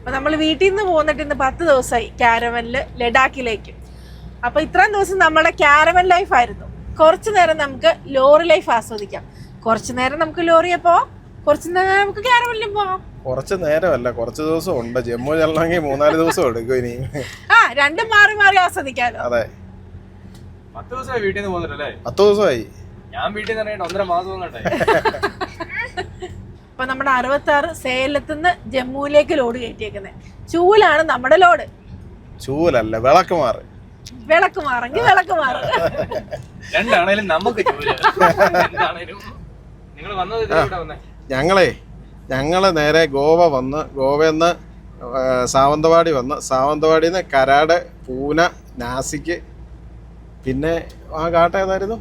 അപ്പൊ നമ്മൾ വീട്ടിൽ നിന്ന് പോന്നിട്ട് ഇന്ന് 10 ദിവസമായി ക്യാരവനില് ലഡാക്കിലേക്ക്. അപ്പൊ ഇത്രയും ദിവസം നമ്മുടെ ക്യാരവൻ ലൈഫ് ആയിരുന്നു. കുറച്ചു നേരം നമുക്ക് ലോറി ലൈഫ് ആസ്വദിക്കാം. കുറച്ചു നേരം നമുക്ക് ലോറിയെ പോവാം, കുറച്ചു നേരം നമുക്ക് ക്യാരവനിലും പോവാം. കുറച്ച് നേരമല്ല, കുറച്ച് ദിവസം ഉണ്ട്. ജമ്മു ചെല്ലണമെങ്കിൽ 3-4 ദിവസം എടുക്കും ഇനി. രണ്ടും മാറി മാറി ആസ്വദിക്കാലോ. അതെ, 10 ദിവസമായി വീട്ടിൽ നിന്ന് പോകുന്നിട്ടല്ലേ? 10 ദിവസമായി. ഞാൻ വീട്ടിൽ നിന്ന് ഇറങ്ങിയിട്ട് 1.5 മാസം കണ്ടേ. അപ്പൊ നമ്മുടെ 66 സേലത്തുനിന്ന് ജമ്മുവിലേക്ക് ലോഡ് കയറ്റിയേക്കുന്നത്. ചൂലാണ് നമ്മുടെ ലോഡ്. ചൂലല്ല, വിളക്ക് മാറ്. വിളക്ക് മാറെങ്കിൽ വിളക്ക് മാറ്. രണ്ടാണേലും നമുക്ക് നിങ്ങൾ വന്നത് ഞങ്ങള് നേരെ ഗോവ വന്ന്, ഗോവയിൽ സാവന്തവാടി വന്ന്, സാവന്തവാടിയിൽ നിന്ന് കരാട്, പൂന, നാസിക്ക്, പിന്നെ ആ ഘാട്ട ഏതായിരുന്നു?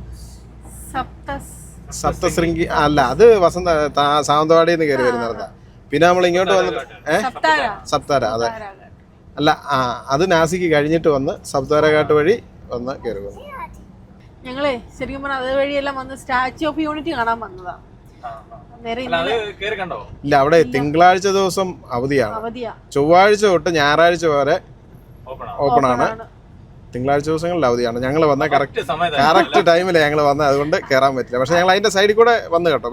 സപ്തശൃംഗി അല്ല, അത് സാവന്തവാടിയിൽ നിന്ന് കയറി വരുന്നതാ. പിന്നെ നമ്മൾ ഇങ്ങോട്ട് വന്നിട്ട് സപ്താര, അതെ അല്ല, അത് നാസിക്ക് കഴിഞ്ഞിട്ട് വന്ന് സപ്താര ഘാട്ട് വഴി വന്ന് കയറി വന്നു. ഞങ്ങളെ ശരിക്കും പറഞ്ഞാൽ അത് വഴിയെല്ലാം വന്ന് സ്റ്റാച്യു ഓഫ് യൂണിറ്റി കാണാൻ വന്നതാ. ഇല്ല, അവിടെ തിങ്കളാഴ്ച ദിവസം അവധിയാണ്. ചൊവ്വാഴ്ച തൊട്ട് ഞായറാഴ്ച വരെ ഓപ്പൺ ആണ്. തിങ്കളാഴ്ച ദിവസങ്ങളിൽ അവധിയാണ്. ഞങ്ങൾ വന്ന കറക്റ്റ് ടൈമിലാണ് ഞങ്ങൾ വന്നത്, അതുകൊണ്ട് കയറാൻ പറ്റില്ല. പക്ഷെ ഞങ്ങൾ അതിന്റെ സൈഡിൽ കൂടെ വന്ന് കേട്ടോ,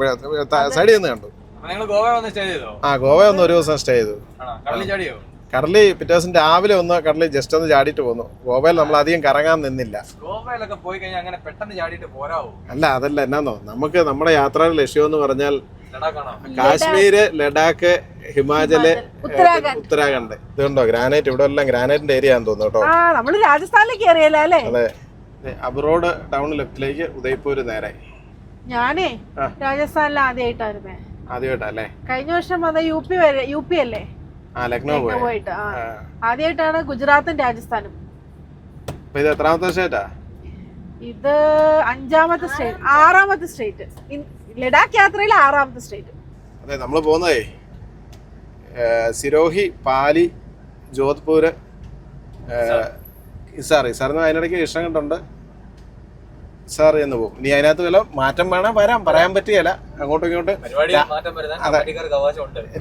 സൈഡിൽ നിന്ന് കണ്ടു. ഗോവ ഒന്ന് ഒരു ദിവസം സ്റ്റേ ചെയ്തു. കടലിൽ പിറ്റേ ദിവസം രാവിലെ ഒന്ന് കടലിൽ ജസ്റ്റ് ഒന്ന് ചാടിയിട്ട് പോന്നു. ഗോവയിൽ നമ്മൾ അധികം കറങ്ങാൻ നിന്നില്ല. അല്ല, അതല്ല, എന്നാന്നോ, നമുക്ക് നമ്മുടെ യാത്രയുടെ ലക്ഷ്യം എന്ന് പറഞ്ഞാൽ കാശ്മീര്, ലഡാക്ക്, ഹിമാചല്, ഉത്തരാഖണ്ഡ്. ഇതുണ്ടോ ഗ്രാനൈറ്റ്? ഇവിടെ എല്ലാം ഗ്രാനൈറ്റിന്റെ ഏരിയ ആണെന്ന് തോന്നുന്നു കേട്ടോ. രാജസ്ഥാനിലേക്ക് അതെ, അബ്രോഡ് ടൗൺ ലെഫ്റ്റിലേക്ക്, ഉദയ്പൂര് നേരെ. ഞാനേ രാജസ്ഥാനിൽ ആദ്യമായിട്ടല്ലേ? കഴിഞ്ഞ വർഷം അത് യു പി അല്ലേ? ലക്നൗ പോയിട്ട് ആദ്യമായിട്ടാണ് ഗുജറാത്തും രാജസ്ഥാനും. ഇത് എത്രാമത്തെ സ്റ്റേറ്റാ? ഇത് 5ാമത്തെ സ്റ്റേറ്റ്, 6ാമത്തെ സ്റ്റേറ്റ്. ലഡാക്ക് യാത്രയിൽ 6ാമത്തെ സ്റ്റേറ്റ്. അതെ, നമ്മൾ പോകുന്നതേ സിരോഹി, പാലി, ജോധ്പൂര്, ഇസാറിന് അതിനിടയ്ക്ക് ഇഷ്ടങ്ങളുണ്ട്. സാർ എന്ന് പോകും. ഇനി അതിനകത്ത് വല്ല മാറ്റം വേണം വരാം, പറയാൻ പറ്റിയല്ല. അങ്ങോട്ടും ഇങ്ങോട്ടും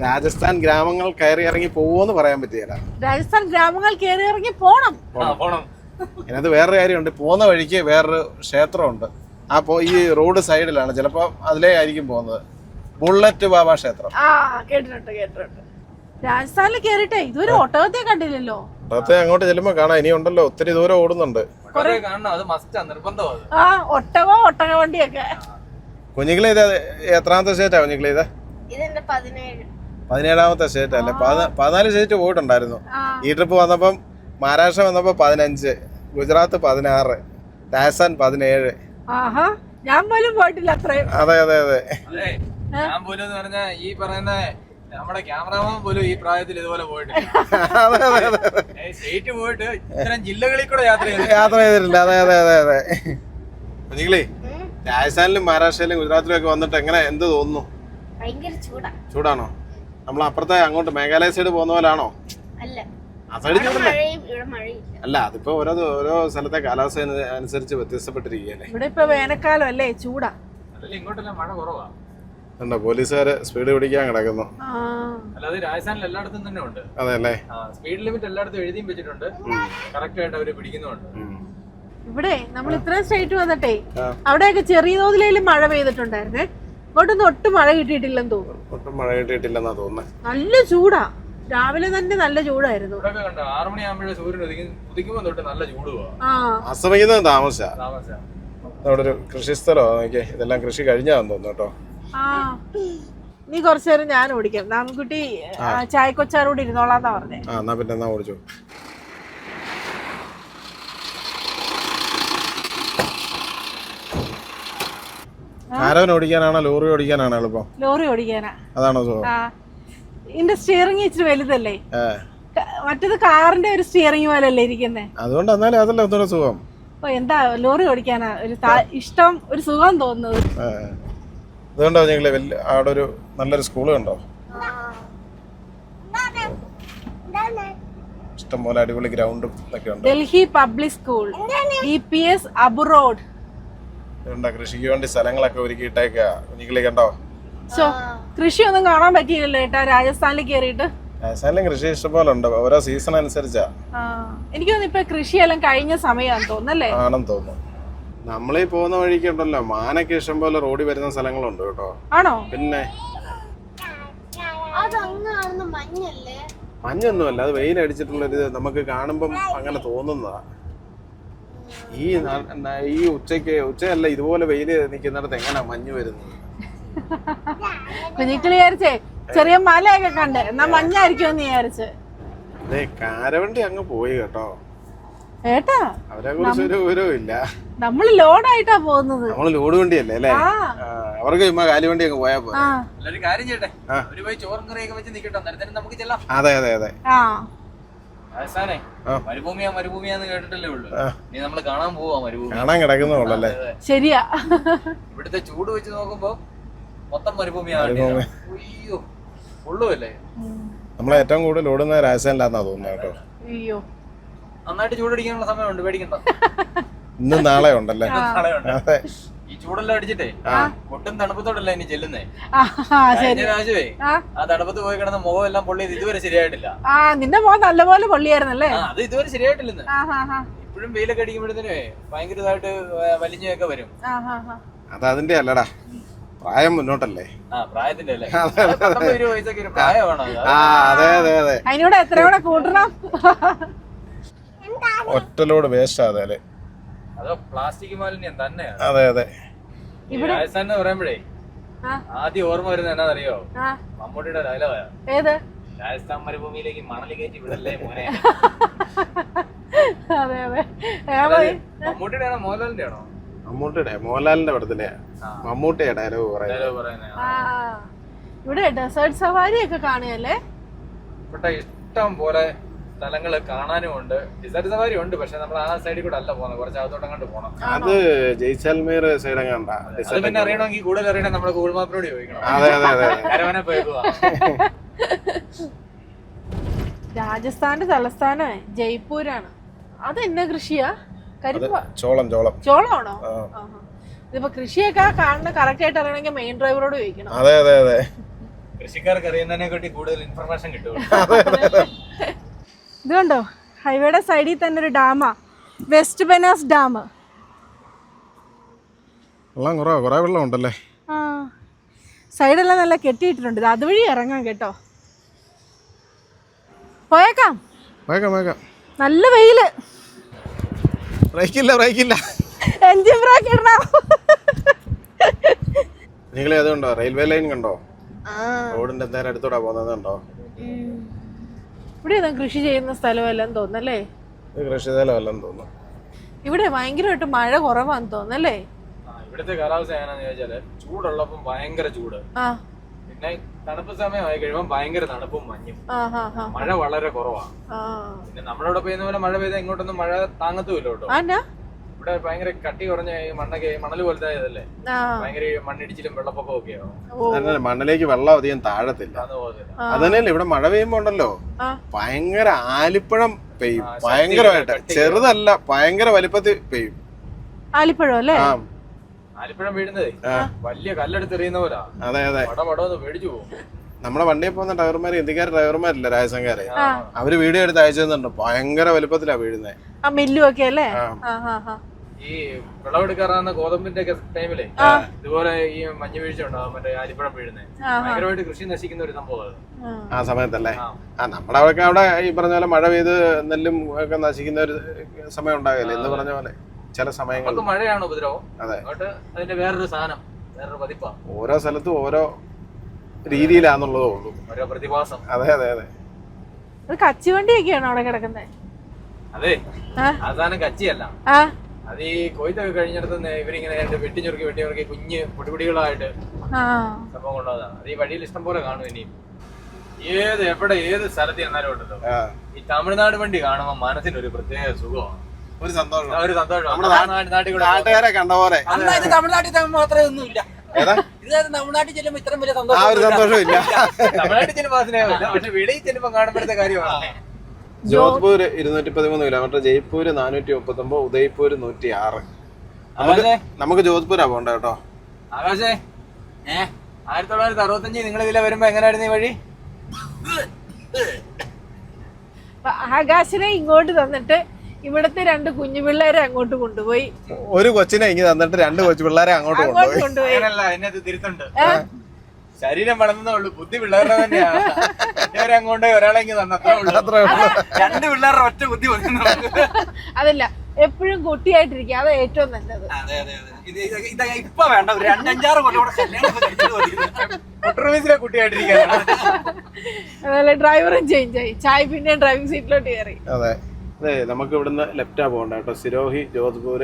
രാജസ്ഥാൻ ഗ്രാമങ്ങൾ കയറി ഇറങ്ങി പോവോന്ന് പറയാൻ പറ്റിയല്ല. രാജസ്ഥാൻ ഗ്രാമങ്ങൾ കയറി ഇറങ്ങി പോണം. അതിനകത്ത് വേറൊരു കാര്യമുണ്ട്. പോകുന്ന വഴിക്ക് വേറൊരു ക്ഷേത്രമുണ്ട്. ഈ റോഡ് സൈഡിലാണ്, ചിലപ്പോ അതിലേ ആയിരിക്കും പോകുന്നത്. ബുള്ളറ്റ് ബാബ ക്ഷേത്രം. കേട്ടിട്ടുണ്ട്. രാജസ്ഥാനിൽ കേറിട്ടെ ഇതുവരെ ഒട്ടകത്തെ കണ്ടില്ലല്ലോ. ഒട്ടകത്തെ അങ്ങോട്ട് ചെല്ലുമ്പോ കാണാം. ഇനി ഉണ്ടല്ലോ, ഒത്തിരി ദൂരം ഓടുന്നുണ്ട്. ഒട്ടക വണ്ടിയൊക്കെ. കുഞ്ഞികളെ ഇത് എത്രാമത്തെ സ്റ്റേറ്റാ കുഞ്ഞികളെ? ഇത് 17ാമത്തെ സ്റ്റേറ്റ് അല്ലേ? 14 സ്റ്റേറ്റ് പോയിട്ടുണ്ടായിരുന്നു. ഈ ട്രിപ്പ് വന്നപ്പം മഹാരാഷ്ട്ര വന്നപ്പോ 15, ഗുജറാത്ത് 16, രാജസ്ഥാൻ 17. ഞാൻ പോലും പോയിട്ടില്ല അത്രയും. അതെ അതെ അതെ. ഞാൻ പോലും പറഞ്ഞാൽ ഈ പറയുന്ന നമ്മുടെ ക്യാമറമാൻ പോലും ഈ പ്രായത്തിൽ ഇതുപോലെ പോയിട്ട് സ്റ്റേറ്റ് പോയിട്ട് ഇത്തരം ജില്ലകളിൽ കൂടെ യാത്ര ചെയ്തിട്ടില്ല. അതെ അതെ അതെ അതെ. കുഞ്ഞികളെ രാജസ്ഥാനിലും മഹാരാഷ്ട്രയിലും ഗുജറാത്തിലും ഒക്കെ വന്നിട്ട് എന്ത് തോന്നുന്നു? ചൂടാണോ? നമ്മൾ അപ്പുറത്തെ അങ്ങോട്ട് മേഘാലയ സൈഡ് പോകുന്ന പോലാണോ? അല്ല, അതിപ്പോ ഓരോ സ്ഥലത്തെ കാലാവസ്ഥ അനുസരിച്ച് വ്യത്യസ്തപ്പെട്ടിരിക്കുകയല്ലേ. ഇവിടെ ഇപ്പൊ വേനൽക്കാലം അല്ലേ, ചൂടാ. ഇങ്ങോട്ടെല്ലാം മഴ കുറവാ. പോലീസുകാര് സ്പീഡ് പിടിക്കാൻ കിടക്കുന്നു. അല്ലാതെ രാജസ്ഥാനിൽ എല്ലായിടത്തും തന്നെ ഉണ്ട്. അതെല്ലേ, സ്പീഡ് ലിമിറ്റ് എല്ലായിടത്തും എഴുതിയും വെച്ചിട്ടുണ്ട്. കറക്റ്റ് ആയിട്ട് അവര് പിടിക്കുന്നുണ്ട്. ഇവിടെ നമ്മൾ ഇത്രയും സ്റ്റേറ്റ് വന്നിട്ടേ അവിടെയൊക്കെ ചെറിയ തോതിലും മഴ പെയ്തിട്ടുണ്ടായിരുന്നേ. ഇങ്ങോട്ടൊന്നും ഒട്ടും മഴ കിട്ടിയിട്ടില്ലെന്ന് തോന്നുന്നു. ഒട്ടും മഴ കിട്ടിയിട്ടില്ലെന്നാ തോന്നുന്നത്. നല്ല ചൂടാ. രാവിലെ തന്നെ നല്ല ചൂടായിരുന്നു. 6 മണിയാകുമ്പോഴേ സൂര്യൻ ഉദിക്കുമ്പോ തൊട്ട് നല്ല ചൂട് അസ്തമിക്കുന്നത് താമസിച്ചാ. അവിടെ ഒരു കൃഷി സ്ഥലമാണ് നോക്കിയേ. ഇതെല്ലാം കൃഷി കഴിഞ്ഞാന്ന് തോന്നുന്നു കേട്ടോ. നീ കുറച്ചു നേരം ഞാൻ ഓടിക്കാം. നാമക്കുട്ടി ചായക്കൊച്ചാറോട് ഇരുന്നോളാന്നാ പറഞ്ഞേ. എന്നാ പിന്നെ എന്നാ ഓടിച്ചോ. കാരവൻ ഓടിക്കാനാണോ ലോറി ഓടിക്കാനാണോ എളുപ്പം? ലോറി ഓടിക്കാനാ. അതാണോ സുഖം? ഇതിന്റെ സ്റ്റിയറിംഗ് ഇച്ചിരി വലുതല്ലേ, മറ്റേത് കാറിന്റെ ഒരു സ്റ്റിയറിംഗ് പോലല്ലേ ഇരിക്കുന്നേ. അതുകൊണ്ട് എന്നാലും അതല്ലേ ഒന്നുകൂടെ സുഖം. എന്താ ലോറി ഓടിക്കാനാ ഒരു ഇഷ്ടം, ഒരു സുഖം തോന്നുന്നത്. അതുകൊണ്ടോ ഞങ്ങള് അവിടെ ഒരു നല്ലൊരു സ്കൂള് കണ്ടോ? ഇഷ്ടംപോലെ അടിപൊളി ഗ്രൗണ്ടും ഒക്കെ ഉണ്ട്. Delhi public school, DPS abroad. കൃഷിക്ക് വേണ്ടി സ്ഥലങ്ങളൊക്കെ ഒരുക്കിയിട്ടേക്കാ. കുഞ്ഞികളി കണ്ടോ? കൃഷിയൊന്നും കാണാൻ പറ്റിയില്ലല്ലോ ഏട്ടാ രാജസ്ഥാനിൽ കേറിയിട്ട്. രാജസ്ഥാനിലും കൃഷി ഇഷ്ടംപോലെ ഉണ്ട്, ഓരോ സീസൺ അനുസരിച്ചാ. എനിക്ക് തോന്നുന്നു ഇപ്പൊ കൃഷിയെല്ലാം കഴിഞ്ഞ സമയമാണെന്ന് തോന്നുന്നല്ലേ? ആണെന്ന് തോന്നുന്നു. നമ്മളീ പോകുന്ന വഴിക്ക് ഉണ്ടല്ലോ മാനൊക്കെ ഇഷ്ടംപോലെ റോഡിൽ വരുന്ന സ്ഥലങ്ങളുണ്ട് കേട്ടോ. ആണോ? പിന്നെ മഞ്ഞൊന്നുമല്ല, അത് വെയിലടിച്ചിട്ടുള്ളൊരു നമുക്ക് കാണുമ്പം അങ്ങനെ തോന്നുന്നതാ. ഈ ഉച്ചയല്ല ഇതുപോലെ വെയില് നിൽക്കുന്നിടത്ത് എങ്ങനെയാ മഞ്ഞ് വരുന്നത്? കുഞ്ഞിക്കിളി വിചാരിച്ചേ ചെറിയ മലയൊക്കെ കണ്ട് എന്നാ മഞ്ഞായിരിക്കും വിചാരിച്ച്. അതെ, കാരവണ്ടി അങ്ങ് പോയി കേട്ടോ. ഏട്ടാ അവരെ കുറിച്ച് ഒരു വിവരവും ഇല്ല. നമ്മള് ലോഡായിട്ടാ പോകുന്നത്. നമ്മള് ലോഡ് വണ്ടിയല്ലേ അല്ലേ? അവർക്ക് കാലുവണ്ടി അങ്ങ് പോയാ പോലെ. കാര്യം ചെയ്യട്ടെ, അവര് പോയി ചോറും കറിയൊക്കെ വെച്ച് നിൽക്കട്ടെ, അന്നേരത്തേനും നമുക്ക് ചെല്ലാം. അതെ അതെ അതെ. രാജസ്ഥാനെ മരുഭൂമിയാന്ന് കേട്ടിട്ടല്ലേ ഉള്ളു, ഇനി നമ്മള് കാണാൻ പോവാ മരുഭൂമി. കാണാൻ കിടക്കുന്നുള്ളല്ലേ? ശരിയാ. ഇവിടുത്തെ ചൂട് വെച്ച് നോക്കുമ്പോ മൊത്തം മരുഭൂമിയാണ്. അയ്യോ ഉള്ളുവല്ലേ. നമ്മളെ ഏറ്റവും കൂടുതൽ ഓടുന്ന രാജസ്ഥാനിലാന്നാ തോന്നുന്നത് കേട്ടോ. അയ്യോ നന്നായിട്ട് ചൂടടിക്കാനുള്ള സമയമുണ്ട്, പേടിക്കണ്ട. ഇന്നും നാളെ ഉണ്ടല്ലേ? അതെ. ഈ ചൂടെല്ലാം അടിച്ചിട്ടേ ഒട്ടും തണുപ്പത്തോടല്ല ഇനി ചെല്ലുന്നേ. രാജുവേ ആ തണുപ്പത്ത് പോയി കിടന്ന മുഖം എല്ലാം പൊള്ളിയത് ഇതുവരെ ശരിയായിട്ടില്ല. നിന്റെ മുഖം നല്ലപോലെ പൊള്ളിയായിരുന്നല്ലേ? അത് ഇതുവരെ ശരിയായിട്ടില്ലെന്ന്. ഇപ്പോഴും വെയിലൊക്കെ അടിക്കുമ്പോഴത്തേനെ ഭയങ്കരമായിട്ട് വലിഞ്ഞൊക്കെ വരും. അത് അതിന്റെ അല്ലടാ, പ്രായം മുന്നോട്ടല്ലേ? പ്രായത്തിന്റെ അല്ലേ? 19-20 വയസ്സൊക്കെ ഒരു പ്രായമാണോ? അതെ അതെ അതെ. അതിനോട് എത്ര കൂടെ കൂട്ടണം? ഒറ്റലോട് വേസ്റ്റ് അതെ. അതോ പ്ലാസ്റ്റിക് മാലിന്യം തന്നെയാണ്. അതെ അതെ. രാജസ്ഥാൻ എന്ന് പറയുമ്പോഴേ ആദ്യം ഓർമ്മ വരുന്നത് എന്നാന്നറിയോ? മമ്മൂട്ടിയുടെ ഡയലോഗാ. ഏത്? രാജസ്ഥാൻ മരുഭൂമിയിലേക്ക് മണല് കയറ്റി വിടല്ലേ മോനെ. അതെ അതെ. മമ്മൂട്ടിയുടെ ആണോ മോഹൻലാലിന്റെ ആണോ? മമ്മൂട്ടിയുടെ, മോഹൻലാലിന്റെ പടത്തിലെ മമ്മൂട്ടിയുടെ ഡയലോഗ് പറയുന്നത്. ഇവിടെ ഡെസേർട്ട് സഫാരി ഒക്കെ കാണുകയല്ലേ? ഇവിടെ ഇഷ്ടം പോലെ സ്ഥലങ്ങള് കാണാനും ഉണ്ട്. ഡിസേർട്ട് സഫാരി ഉണ്ട്, പക്ഷെ നമ്മൾ ആ സൈഡിൽ കൂടെ അല്ല പോകുന്നത്, കുറച്ച് അകത്തോട്ട് അങ്ങോട്ട് പോകണം. അത് ജയ്സാൽമീർ സൈഡ് കണ്ട. അത് പിന്നെ അറിയണമെങ്കിൽ കൂടുതൽ അറിയണം നമ്മള് ഗൂഗിൾ മാപ്പിനോട് ചോദിക്കണം. അതെ അതെ അതെ. കരവനെ പോയേക്കുവാ. രാജസ്ഥാന്റെ തലസ്ഥാനം ജയ്പൂരാണ്. അത് എന്നാ കൃഷിയാ? ചോളം. ചോളമാണോ? ഇതിപ്പോ കൃഷിയൊക്കെ കാണുന്ന കറക്റ്റ് ആയിട്ട് അറിയണമെങ്കിൽ മെയിൻ ഡ്രൈവറോട് ചോദിക്കണം. അതെ അതെ അതെ. കൃഷിക്കാർക്ക് അറിയുന്നതിനെ കാട്ടി കൂടുതൽ ഇൻഫർമേഷൻ കിട്ടും. ഇത് കണ്ടോ, ഹൈവേയുടെ സൈഡിൽ തന്നെ ഒരു ഡാമാ, വെസ്റ്റ് ബനാസ് ഡാം. വെള്ളം കുറേ വെള്ളം ഉണ്ടല്ലേ? സൈഡെല്ലാം നല്ല കെട്ടിയിട്ടുണ്ട്. അതുവഴി ഇറങ്ങാം കേട്ടോ. പോയേക്കാം. നല്ല വെയില്. ബ്രേക്കില്ല. എൻജിൻ ബ്രേക്ക് ഇടണം. നിങ്ങൾ അതുണ്ടോ റെയിൽവേ ലൈൻ കണ്ടോ? റോഡിന്റെ നേരെ അടുത്തോടാ പോകുന്നത് കണ്ടോ? ഇവിടെ കൃഷി ചെയ്യുന്ന സ്ഥലമല്ലെന്ന് തോന്നല്ലേ? കൃഷി സ്ഥലമല്ലെന്ന് തോന്നുന്നു. ഇവിടെ ഭയങ്കരമായിട്ട് മഴ കുറവാന്ന് തോന്നല്ലേ? ഇവിടുത്തെ കാലാവസ്ഥ എങ്ങനെയാന്ന് ചോദിച്ചാല് ചൂടുള്ളപ്പം ഭയങ്കര ചൂട്, പിന്നെ തണുപ്പ് സമയമായി കഴിയുമ്പോൾ ഭയങ്കര തണുപ്പും മഞ്ഞും. മഴ വളരെ കുറവാണ്. പിന്നെ നമ്മളിവിടെ പെയ്യുന്ന പോലെ മഴ പെയ്താൽ ഇങ്ങോട്ടൊന്നും മഴ താങ്ങത്തുമില്ല കേട്ടോ. ഇവിടെ ഭയങ്കര കട്ടി കുറഞ്ഞ മണല് പോലത്തെ ഇതല്ലേ, ഭയങ്കര മണ്ണിടിച്ചിലും വെള്ളപ്പൊക്കവും ഒക്കെയാവും. മണ്ണിലേക്ക് വെള്ളം അധികം താഴത്തില്ല. അതന്നെയല്ലേ ഇവിടെ മഴ പെയ്യുമ്പോ ഉണ്ടല്ലോ ഭയങ്കര ആലിപ്പഴം പെയ്യും, ഭയങ്കരമായിട്ട്. ചെറുതല്ല, ഭയങ്കര വലിപ്പത്തിൽ പെയ്യും. ആലിപ്പഴം അല്ലേ? ആലിപ്പഴം വീഴുന്നതേ വലിയ കല്ലെടുത്ത് എറിയുന്ന പോലാ. അതെ അതെ. പടപടന്ന് പേടിച്ചു പോകും. നമ്മുടെ വണ്ടിയിൽ പോകുന്ന ഡ്രൈവർമാര്, ഹിന്ദിക്കാർ ഡ്രൈവർമാരില്ല, രാജസ്ഥാൻകാരെ, അവര് വീഡിയോ എടുത്ത് അയച്ചു തന്നിട്ടുണ്ട്. ഭയങ്കര വലിപ്പത്തിലാ വീഴുന്നത്. മില്ലുമൊക്കെ അല്ലേ? ഈ വിളവെടുക്കാറാകുന്ന ഗോതമ്പിന്റെ ഒക്കെ ടൈമില് ഇതുപോലെ ഈ മഞ്ഞ് വീഴ്ച ഉണ്ടാവും, മറ്റേ ആലിപ്പഴം വീഴുന്നത്. ഭയങ്കരമായിട്ട് കൃഷി നശിക്കുന്ന ഒരു സംഭവം ആ സമയത്തല്ലേ? നമ്മുടെ അവിടെ ഈ പറഞ്ഞ പോലെ മഴ പെയ്ത് നെല്ലും ഒക്കെ നശിക്കുന്ന ഒരു സമയം ഉണ്ടാകില്ലേ എന്ന് പറഞ്ഞ പോലെ ചില സമയങ്ങളിൽ മഴയാണ് ഉപദ്രവം. അതെ, അതിന്റെ വേറൊരു സാധനം, വേറൊരു പതിപ്പാ. ഓരോ സ്ഥലത്തും ഓരോ രീതിയിലാന്നുള്ളതേ ഉള്ളൂ, ഓരോ പ്രതിഭാസം. അതെ അതെ അതെ. കച്ചിവണ്ടിയൊക്കെയാണോ അവിടെ കിടക്കുന്നത്? അതെ, ആ സാധനം കച്ചിയല്ല. അത് ഈ കൊയ്ത്തൊക്കെ കഴിഞ്ഞിടത്ത് ഇവരിങ്ങനെ വെട്ടിഞ്ഞുറുക്കി കുഞ്ഞ് പൊടിപൊടികളായിട്ട് സംഭവം കൊണ്ടുവന്നതാണ്. അത് ഈ വഴിയിൽ ഇഷ്ടം പോലെ കാണും. ഇനിയും ഏത് സ്ഥലത്ത് ചെന്നാലും ഉണ്ടല്ലോ, ഈ തമിഴ്നാട് വണ്ടി കാണുമ്പോൾ മനസ്സിനൊരു പ്രത്യേക സുഖമാണ്, ഒരു സന്തോഷം. നാട്ടുകാരെ കണ്ട പോലെ. തമിഴ്നാട്ടിൽ മാത്രമേ ഒന്നുമില്ല, തമിഴ്നാട്ടിൽ ചെല്ലുമ്പോ ഇത്രയും വലിയ സന്തോഷം ഇല്ല. തമിഴ്നാട്ടിൽ ചെല്ലുമ്പോ അതിനാവില്ല, പക്ഷെ വെളിയിൽ ചെല്ലുമ്പോ കാണുമ്പോഴത്തെ കാര്യമാണ്. ജോധ്പൂർ 213 കിലോമീറ്റർ, ജയ്പൂര് 439, ഉദയ്പൂര് 106. നമുക്ക് ജോധ്പൂരാ പോണ്ട കേട്ടോ. ആകാശേ, 1965 നിങ്ങൾ ഇതിലെ വരുമ്പോ എങ്ങനെയായിരുന്നു ഈ വഴി? ആകാശിനെ ഇങ്ങോട്ട് തന്നിട്ട് ഇവിടത്തെ 2 കുഞ്ഞു പിള്ളേരെ അങ്ങോട്ട് കൊണ്ടുപോയി. ഒരു കൊച്ചിനെ ഇങ്ങ് തന്നിട്ട് 2 കൊച്ചു പിള്ളേരെ അങ്ങോട്ട് കൊണ്ടുപോയി. തിരുത്തുണ്ട്. ശരീരം വളർന്നേ ഉള്ളൂ, ബുദ്ധി പിള്ളേരുടെ തന്നെയാണ്. അങ്ങോട്ട് ഒരാളെ ഇങ്ങ് തന്നത്രേ ഉള്ളൂ. 2 പിള്ളേരുടെ ഒറ്റ ബുദ്ധി. അതല്ല, എപ്പോഴും കുട്ടിയായിട്ടിരിക്കുക, അത് ഏറ്റവും നല്ലത്. ഇപ്പൊ വേണ്ട, ഒരു 5-6 കൊല്ലം കുട്ടിയായിട്ടിരിക്കുക. അതല്ല, ഡ്രൈവറും ചേഞ്ച് ആയി, ചായ പിന്നെ ഡ്രൈവിംഗ് സീറ്റിലോട്ട് കയറി. അതെ അതെ, നമുക്ക് ഇവിടുന്ന് ലെഫ്റ്റാ പോകണ്ട കേട്ടോ. സിരോഹി, ജോധ്പൂർ,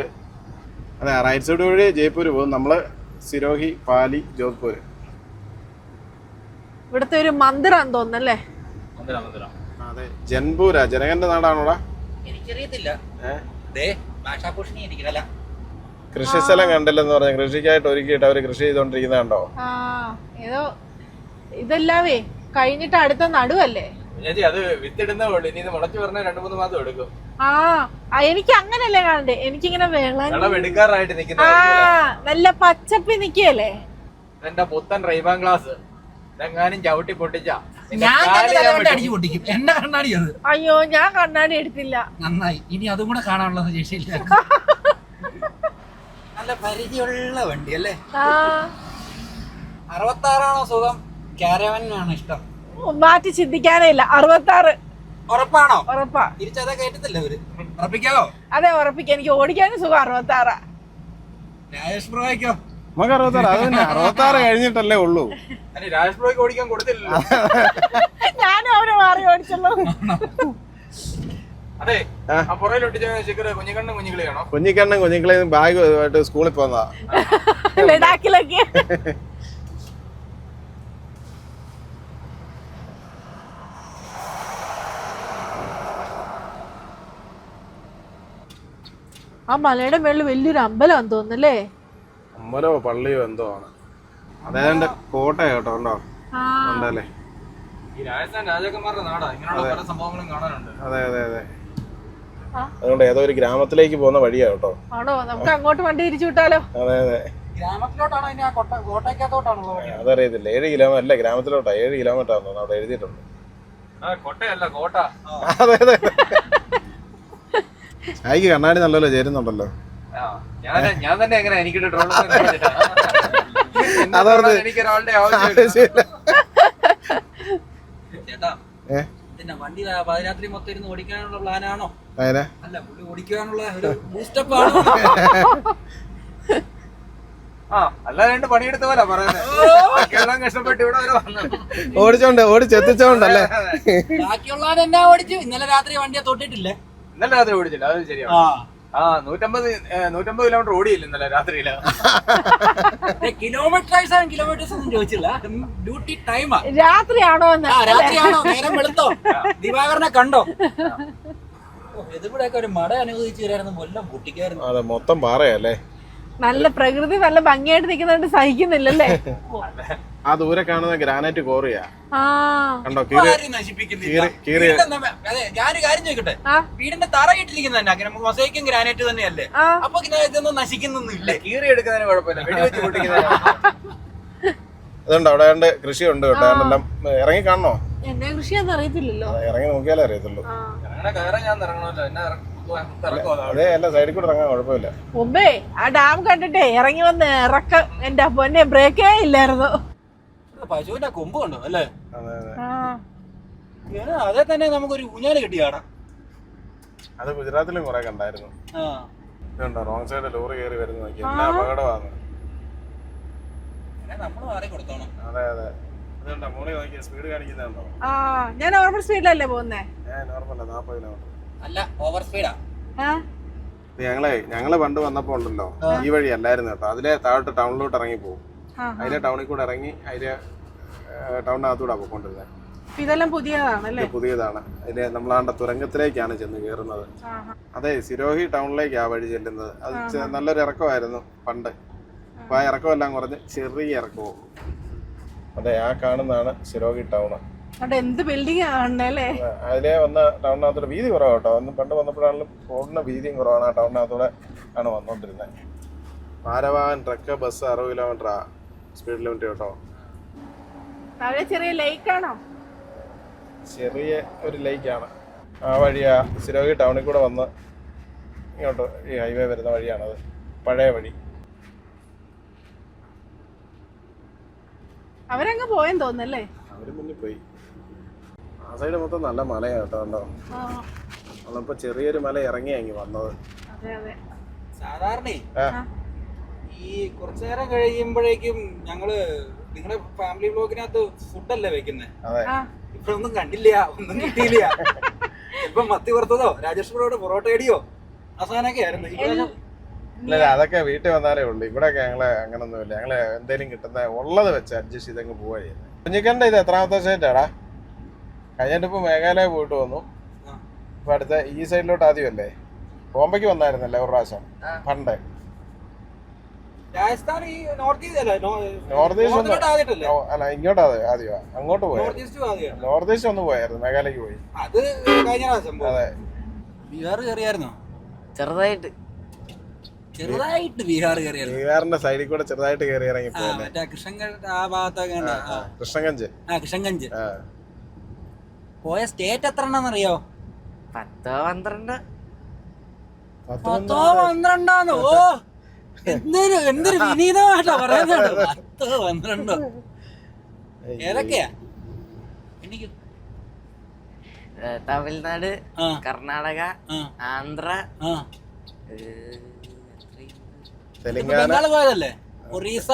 അതെ റൈറ്റ് സൈഡ് വഴി ജയ്പൂർ പോകും. നമ്മള് സിരോഹി, പാലി, ജോധ്പൂർ. ഇവിടുത്തെ ഒരു മന്ദിറാന്ന് തോന്നുന്നല്ലേ? അതെ, ജൻപൂരാ, ജനകന്റെ നാടാണോടാ? എനിക്കറിയത്തില്ല. കൃഷിസ്ഥലം കണ്ടില്ലെന്ന് പറഞ്ഞ, കൃഷിക്കായിട്ട് ഒരുക്കിയിട്ട് അവര് കൃഷി ചെയ്തോണ്ടിരിക്കുന്ന കണ്ടോ? ഏതോ ഇതെല്ലാവേ കഴിഞ്ഞിട്ട് അടുത്ത നടുവല്ലേ? അത് വിത്തിടുന്നേ ഉള്ളൂ, ഇനി ഇത് മുളച്ചു പറഞ്ഞ 2-3 മാസം എടുക്കും. എനിക്ക് അങ്ങനല്ലേ കാണണ്ടേ, എനിക്കിങ്ങനെ വെള്ളം എടുക്കാറായിട്ട് നിൽക്കുന്ന നല്ല പച്ചപ്പി നിക്കല്ലേ. എന്റെ പുത്തൻ റൈബാൻ ഗ്ലാസ് എങ്ങാനും ചവിട്ടി പൊട്ടിച്ച അടിച്ചു പൊട്ടിക്കും. എന്റെ കണ്ണാടി അത്. അയ്യോ, ഞാൻ കണ്ണാടി എടുത്തില്ല. നന്നായി, ഇനി അതും കൂടെ കാണാനുള്ള ശേഷിയില്ല. നല്ല പരിചയമുള്ള വണ്ടി അല്ലേ? 66ആണോ സുഖം, കാരവനാണോ ഇഷ്ടം? മാറ്റി ചിന്തിക്കാനേ ഇല്ല. 66. ഉറപ്പാണോ? ഉറപ്പാ. തിരിച്ചതാ കേട്ടിട്ടില്ല അവര്. ഉറപ്പിക്കാവോ? അതെ, ഉറപ്പിക്കാം. എനിക്ക് ഓടിക്കാനും സുഖം 66. രാജേഷ് ബ്രോയ്ക്കോ? നമുക്ക് 66. അത് തന്നെ 66 കഴിഞ്ഞിട്ടല്ലേ ഉള്ളൂ. രാജേഷ് ബ്രോയ്ക്ക് ഓടിക്കാൻ കൊടുത്തില്ലല്ലോ. ഞാനും അവരെ മാറി ഓടിച്ചല്ലോ. അതെ, ആ പുറയിലൊട്ടിച്ച കുഞ്ഞിക്കണ്ണും കുഞ്ഞിക്കിളിയാണോ? കുഞ്ഞിക്കണ്ണും കുഞ്ഞിക്കിളിയും ബാഗ് ആയിട്ട് സ്കൂളിൽ പോന്നതാ, ലഡാക്കിലൊക്കെ. ആ മലയുടെ മേളിൽ വലിയൊരു അമ്പലം തോന്നുന്നല്ലേ? അമ്പലോ പള്ളിയോ എന്തോ ആണ്. അതേതാണ്ട് കോട്ടയോ കേട്ടോ, ഉണ്ടോ? ഉണ്ടല്ലേ. ഈ രാജസ്ഥാൻ രാജാക്കന്മാരുടെ നാടാ, ഇങ്ങനെയുള്ള പല സംഭവങ്ങളും കാണാനുണ്ട്. അതെ അതെ അതെ. അതുകൊണ്ട് ഏതോ ഒരു ഗ്രാമത്തിലേക്ക് പോകുന്ന വഴിയാ കേട്ടോ. ആണോ? നമുക്ക് അങ്ങോട്ട് വണ്ടി തിരിച്ചു വിട്ടാലോ? അതെ അതെ. ഗ്രാമത്തിലോട്ടാണോ ഇനി ആ കോട്ടയ്ക്കകത്തോട്ടാണോ? അതറിയത്തില്ല. 7 കിലോമീറ്റർ അല്ല, ഗ്രാമത്തിലോട്ടാ. 7 കിലോമീറ്റർ ആണെന്ന് അവിടെ എഴുതിയിട്ടുണ്ട്. കോട്ടയല്ല, കോട്ട. അതെ അതെ. ചായക്ക് കണ്ണാടി നല്ലല്ലോ ചേരുന്നുണ്ടല്ലോ. ഞാൻ തന്നെ എങ്ങനെ എനിക്കിട്ട് ട്രോൾ എനിക്കൊരാളുടെ ചേട്ടാ, വണ്ടി പാതിരാത്രി മൊത്തം ഇരുന്ന് ഓടിക്കാനുള്ള പ്ലാനാണോ? അല്ല, പുള്ളി ഓടിക്കാനുള്ള ഒരു ബൂസ്റ്റപ്പ് ആണോ? അല്ലാതെ പണിയെടുത്ത പോലെ പറയുന്നത്. കഷ്ടപ്പെട്ട് ഇവിടെ വരെ വന്നു ഓടിച്ചെത്തിച്ചോണ്ടല്ലേ. ബാക്കിയുള്ളവൻ എന്നാ ഓടിച്ചു? ഇന്നലെ രാത്രി വണ്ടിയെ തൊട്ടിട്ടില്ലേ? ഇന്നലെ രാത്രി ഓടിച്ചില്ല, അത് ശരിയാണ്. 150 കിലോമീറ്റർ ഓടിയില്ല ഇന്നലെ രാത്രിയില്. കിലോമീറ്റേഴ്സ് ഒന്നും ചോദിച്ചില്ല, ഡ്യൂട്ടി ടൈമാ. രാത്രിയാണോ? രാത്രിയാണോ? നേരം വെളുത്തോ? ദിവാകരനെ കണ്ടോ? ഇതിവിടെയൊക്കെ ഒരു മട അനുവദിച്ചു തരായിരുന്നു, കൊല്ലം പൊട്ടിക്കായിരുന്നു. അതെ, മൊത്തം പാറയല്ലേ. നല്ല പ്രകൃതി നല്ല ഭംഗിയായിട്ട് നിൽക്കുന്നുണ്ട്, സഹിക്കുന്നില്ലല്ലേ? ആ ദൂരെ കാണുന്ന ഗ്രാനൈറ്റ് കോറിയാ കണ്ടോ? ഞാനൊരു കാര്യം ചോദിക്കട്ടെ, വീടിന്റെ തറ ഇട്ടിരിക്കുന്ന തന്നെ മൊസൈക്കും ഗ്രാനൈറ്റ് തന്നെയല്ലേ? അപ്പൊ ഇതൊന്നും നശിക്കുന്നൊന്നുമില്ല. കീറി എടുക്കുന്നതിന് കുഴപ്പമില്ല, വെടിവെച്ച് പൊട്ടിക്കുന്നതിന്. അതുകൊണ്ട് അവിടെ കണ്ട് കൃഷിയുണ്ട് കേട്ടോ. എല്ലാം ഇറങ്ങി കാണണോ? എന്നെ കൃഷിയാന്ന് അറിയത്തില്ലല്ലോ. ഇറങ്ങി നോക്കിയാലേ അറിയത്തുള്ളൂ. അതെ, അല്ല സൈഡിൽ കൂടെ ഇറങ്ങാൻ കുഴപ്പമില്ല. മുമ്പേ ആ ഡാം കണ്ടിട്ടേ ഇറങ്ങി വന്ന് ഇറക്കം എന്റെ പൊന്നെ ബ്രേക്കേ ഇല്ലായിരുന്നു. പശുവിന്റെ കൊമ്പ് കണ്ടോ അല്ലേ? അതേ തന്നെ നമുക്കൊരു ഊഞ്ഞാല് കിട്ടിയാണ്. അത് ഗുജറാത്തിലും കുറെ കണ്ടായിരുന്നു. റോങ് സൈഡ് ലോറി കയറി വരുന്ന നോക്കി, എല്ലാ അപകടമാണ്. നമ്മള് മാറി കൊടുത്തോണം. അതെ അതെ. അതുകൊണ്ടാ മോളി നോക്കിയ സ്പീഡ് കാണിക്കുന്നുണ്ടോ? ഞാൻ നോർമൽ സ്പീഡിലല്ലേ പോകുന്നേ? നോർമല്ല, 40 കിലോമീറ്റർ. അല്ല, ഓവർ സ്പീഡാ. ഞങ്ങള് പണ്ട് വന്നപ്പോ ഉണ്ടല്ലോ, ഈ വഴി അല്ലായിരുന്നു കേട്ടോ. അതിലെ താഴോട്ട് ടൗണിലോട്ട് ഇറങ്ങി പോകും. അതിലെ ടൗണിൽ കൂടെ ഇറങ്ങി അതിലെ ടൗണിനകത്തൂടെ പോയിക്കൊണ്ടിരുന്നത്. ഇതെല്ലാം പുതിയതാണല്ലേ? പുതിയതാണ്. അതിലെ നമ്മളാണ്ട തുരങ്കത്തിലേക്കാണ് ചെന്ന് കയറുന്നത്. അതെ, സിരോഹി ടൗണിലേക്ക് ആ വഴി ചെല്ലുന്നത്. അത് നല്ലൊരു ഇറക്കമായിരുന്നു പണ്ട്. അപ്പൊ ആ ഇറക്കമെല്ലാം കുറഞ്ഞ് ചെറിയ ഇറക്കവും. അതെ, ആ കാണുന്നതാണ് സിരോഹി ടൗണ്. എന്ത് ബിൽഡിംഗ് കാണണല്ലേ? അതിലെ വന്ന ടൗണിനകത്തൂടെ വീതി കുറവാണ് കേട്ടോ. അന്ന് പണ്ട് വന്നപ്പോഴാണെങ്കിലും റോഡിന് വീതിയും കുറവാണ്. ആ ടൗണിനകത്തൂടെ ആണ് വന്നോണ്ടിരുന്നത്. ഭാരവാഹൻ, truck, bus 60 kilometre speed limit കേട്ടോ. ചെറിയ ലേക്കാണോ? ചെറിയ ഒരു ലേക്കാണ്. ആ വഴിയാ സിരോഗി ടൗണിൽ കൂടെ വന്ന് ഇങ്ങോട്ട് ഈ ഹൈവേ വരുന്ന വഴിയാണത്, പഴയ വഴി. അവരങ്ങ് പോയെന്ന് തോന്നുന്നല്ലേ? അവര് മുന്നിൽ പോയി. ആ സൈഡ് മൊത്തം നല്ല മലയാണ് കേട്ടോ. കണ്ടോ, നമ്മളിപ്പോ ചെറിയൊരു മല ഇറങ്ങിയാ ഇങ്ങ് വന്നത്. സാധാരണ ഈ കുറച്ചു നേരം കഴിയുമ്പോഴേക്കും ഞങ്ങള് നിങ്ങളുടെ ഫാമിലി ബ്ലോഗിനകത്ത് ഫുഡല്ലേ വെക്കുന്നത്. ഇപ്പൊ ഒന്നും കണ്ടില്ല, ഒന്നും കിട്ടിയില്ല. ഇപ്പൊ മത്തി വറുത്തതോ രാജേഷ്പുരോട് പൊറോട്ട അടിയോ ആ സാധനമൊക്കെ ആയിരുന്നു. ഇല്ല, അതൊക്കെ വീട്ടിൽ വന്നാലേ ഉള്ളു. ഇവിടെയൊക്കെ ഞങ്ങള് അങ്ങനൊന്നുമില്ല. ഞങ്ങള് എന്തേലും കിട്ടുന്ന ഉള്ളത് വെച്ച് അഡ്ജസ്റ്റ് ചെയ്തങ്ങ് പോവാ ചെയ്യുന്നത്. കുഞ്ഞിക്കണ്ട ഇത് എത്രാമത്തെ സ്റ്റേറ്റാടാ? കഴിഞ്ഞിട്ട് ഇപ്പൊ മേഘാലയ പോയിട്ട് വന്നു. ഇപ്പൊ അടുത്ത ഈ സൈഡിലോട്ട് ആദ്യമല്ലേ ബോംബെക്ക് വന്നായിരുന്നല്ലേ ഒരു പ്രാവശ്യം പണ്ട്? രാജസ്ഥാൻ ഈ നോർത്ത് ഈസ്റ്റ് അല്ല, ഇങ്ങോട്ടാ ആദ്യമാ. അങ്ങോട്ട് പോയി. നോർത്ത് ഈസ്റ്റ് ഒന്ന് പോയായിരുന്നു, മേഘാലയക്ക് പോയി. അത് കഴിഞ്ഞ പ്രാവശ്യം. അതെ, ബീഹാർ കയറിയായിരുന്നോ? ചെറുതായിട്ട് ബീഹാർ കയറിയായിരുന്നു. ബീഹാറിന്റെ സൈഡിൽ കൂടെ ചെറുതായിട്ട് കയറി ഇറങ്ങി മറ്റേ കൃഷ്ണഗഞ്ച് ആ ഭാഗത്തൊക്കെ. കൃഷ്ണഗഞ്ച് പോയ സ്റ്റേറ്റ് എത്ര എണ്ണന്നറിയോ? 10-12. 10-12. ഓ, എന്തൊരു വിനീതമായിട്ടാ പറയുന്നത്. 10-12 ഏതൊക്കെയാ? എനിക്ക് തമിഴ്നാട്, കർണാടക, ആന്ധ്ര, ബംഗാൾ പോയതല്ലേ? ഒറീസ,